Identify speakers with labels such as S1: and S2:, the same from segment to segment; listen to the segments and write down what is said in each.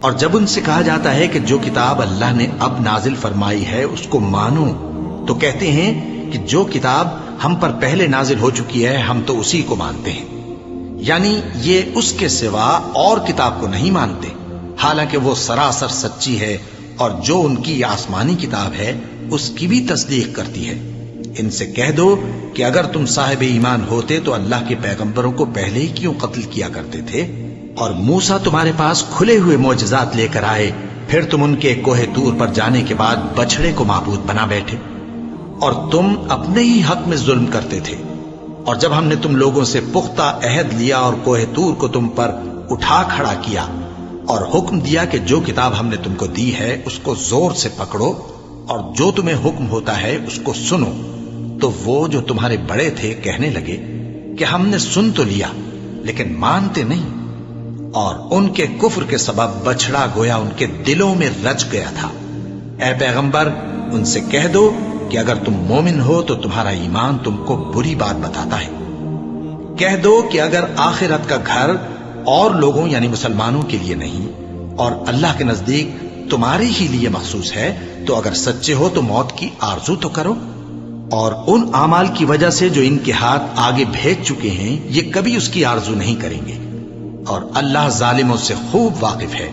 S1: اور جب ان سے کہا جاتا ہے کہ جو کتاب اللہ نے اب نازل فرمائی ہے اس کو مانو، تو کہتے ہیں کہ جو کتاب ہم پر پہلے نازل ہو چکی ہے ہم تو اسی کو مانتے ہیں، یعنی یہ اس کے سوا اور کتاب کو نہیں مانتے، حالانکہ وہ سراسر سچی ہے، اور جو ان کی آسمانی کتاب ہے اس کی بھی تصدیق کرتی ہے۔ ان سے کہہ دو کہ اگر تم صاحب ایمان ہوتے تو اللہ کے پیغمبروں کو پہلے ہی کیوں قتل کیا کرتے تھے؟ اور موسیٰ تمہارے پاس کھلے ہوئے معجزات لے کر آئے، پھر تم ان کے کوہ طور پر جانے کے بعد بچڑے کو معبود بنا بیٹھے، اور تم اپنے ہی حق میں ظلم کرتے تھے۔ اور جب ہم نے تم لوگوں سے پختہ عہد لیا اور کوہ طور کو تم پر اٹھا کھڑا کیا اور حکم دیا کہ جو کتاب ہم نے تم کو دی ہے اس کو زور سے پکڑو اور جو تمہیں حکم ہوتا ہے اس کو سنو، تو وہ جو تمہارے بڑے تھے کہنے لگے کہ ہم نے سن تو لیا لیکن مانتے نہیں، اور ان کے کفر کے سبب بچڑا گویا ان کے دلوں میں رچ گیا تھا۔ اے پیغمبر ان سے کہہ دو کہ اگر تم مومن ہو تو تمہارا ایمان تم کو بری بات بتاتا ہے۔ کہہ دو کہ اگر آخرت کا گھر اور لوگوں یعنی مسلمانوں کے لیے نہیں اور اللہ کے نزدیک تمہارے ہی لیے مخصوص ہے تو اگر سچے ہو تو موت کی آرزو تو کرو، اور ان اعمال کی وجہ سے جو ان کے ہاتھ آگے بھیج چکے ہیں یہ کبھی اس کی آرزو نہیں کریں گے، اور اللہ ظالموں سے خوب واقف ہے۔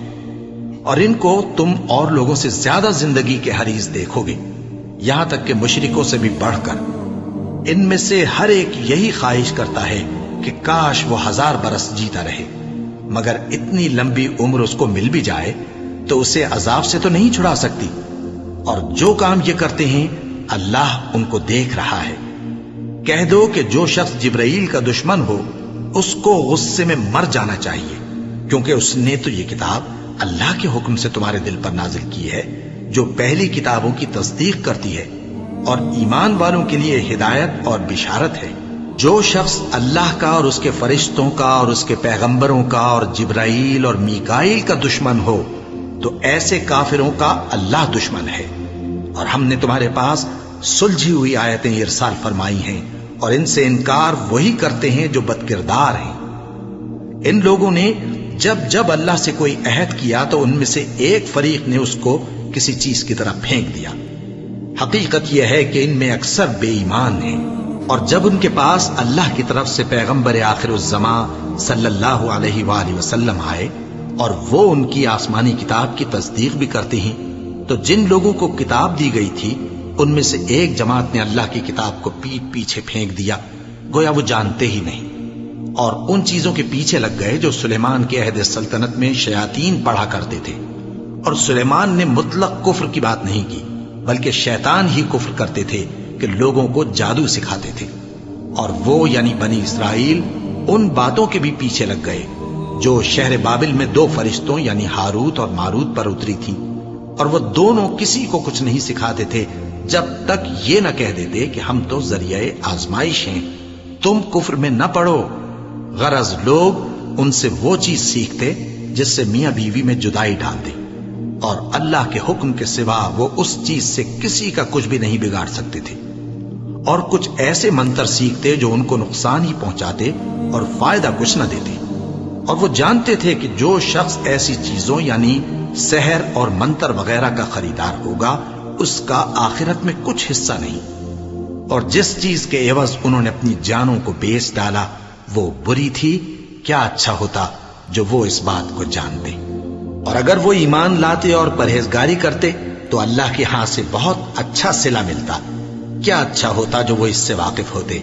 S1: اور ان کو تم اور لوگوں سے زیادہ زندگی کے حریص دیکھو گے، یہاں تک کہ مشرکوں سے بھی بڑھ کر۔ ان میں سے ہر ایک یہی خواہش کرتا ہے کہ کاش وہ 1000 برس جیتا رہے، مگر اتنی لمبی عمر اس کو مل بھی جائے تو اسے عذاب سے تو نہیں چھڑا سکتی، اور جو کام یہ کرتے ہیں اللہ ان کو دیکھ رہا ہے۔ کہہ دو کہ جو شخص جبرائیل کا دشمن ہو اس کو غصے میں مر جانا چاہیے، کیونکہ اس نے تو یہ کتاب اللہ کے حکم سے تمہارے دل پر نازل کی ہے جو پہلی کتابوں کی تصدیق کرتی ہے اور ایمان والوں کے لیے ہدایت اور بشارت ہے۔ جو شخص اللہ کا اور اس کے فرشتوں کا اور اس کے پیغمبروں کا اور جبرائیل اور میکائیل کا دشمن ہو تو ایسے کافروں کا اللہ دشمن ہے۔ اور ہم نے تمہارے پاس سلجھی ہوئی آیتیں ارسال فرمائی ہیں، اور ان سے انکار وہی کرتے ہیں جو بدکردار ہیں۔ ان لوگوں نے جب اللہ سے کوئی عہد کیا تو ان میں سے ایک فریق نے اس کو کسی چیز کی طرح پھینک دیا۔ حقیقت یہ ہے کہ ان میں اکثر بے ایمان ہیں، اور جب ان کے پاس اللہ کی طرف سے پیغمبر آخر الزمان صلی اللہ علیہ وآلہ وسلم آئے اور وہ ان کی آسمانی کتاب کی تصدیق بھی کرتے ہیں، تو جن لوگوں کو کتاب دی گئی تھی ان میں سے ایک جماعت نے اللہ کی کتاب کو پیٹ پیچھے پھینک دیا، گویا وہ جانتے ہی نہیں، اور ان چیزوں کے پیچھے لگ گئے جو سلیمان کے عہد سلطنت میں شیاطین پڑھا کرتے تھے۔ اور سلیمان نے مطلق کفر کی بات نہیں کی، بلکہ شیطان ہی کفر کرتے تھے کہ لوگوں کو جادو سکھاتے تھے، اور وہ یعنی بنی اسرائیل ان باتوں کے بھی پیچھے لگ گئے جو شہر بابل میں 2 فرشتوں یعنی ہاروت اور ماروت پر اتری تھی، اور وہ دونوں کسی کو کچھ نہیں سکھاتے تھے جب تک یہ نہ کہہ دیتے کہ ہم تو ذریعہ آزمائش ہیں، تم کفر میں نہ پڑو۔ غرض لوگ ان سے وہ چیز سیکھتے جس سے میاں بیوی میں جدائی ڈال دے، اور اللہ کے حکم کے سوا وہ اس چیز سے کسی کا کچھ بھی نہیں بگاڑ سکتے تھے، اور کچھ ایسے منتر سیکھتے جو ان کو نقصان ہی پہنچاتے اور فائدہ کچھ نہ دیتے، اور وہ جانتے تھے کہ جو شخص ایسی چیزوں یعنی سحر اور منتر وغیرہ کا خریدار ہوگا اس کا آخرت میں کچھ حصہ نہیں، اور جس چیز کے عوض انہوں نے اپنی جانوں کو بیچ ڈالا وہ بری تھی، کیا اچھا ہوتا جو وہ اس بات کو جانتے۔ اور اگر وہ ایمان لاتے اور پرہیزگاری کرتے تو اللہ کے ہاں سے بہت اچھا صلہ ملتا، کیا اچھا ہوتا جو وہ اس سے واقف ہوتے۔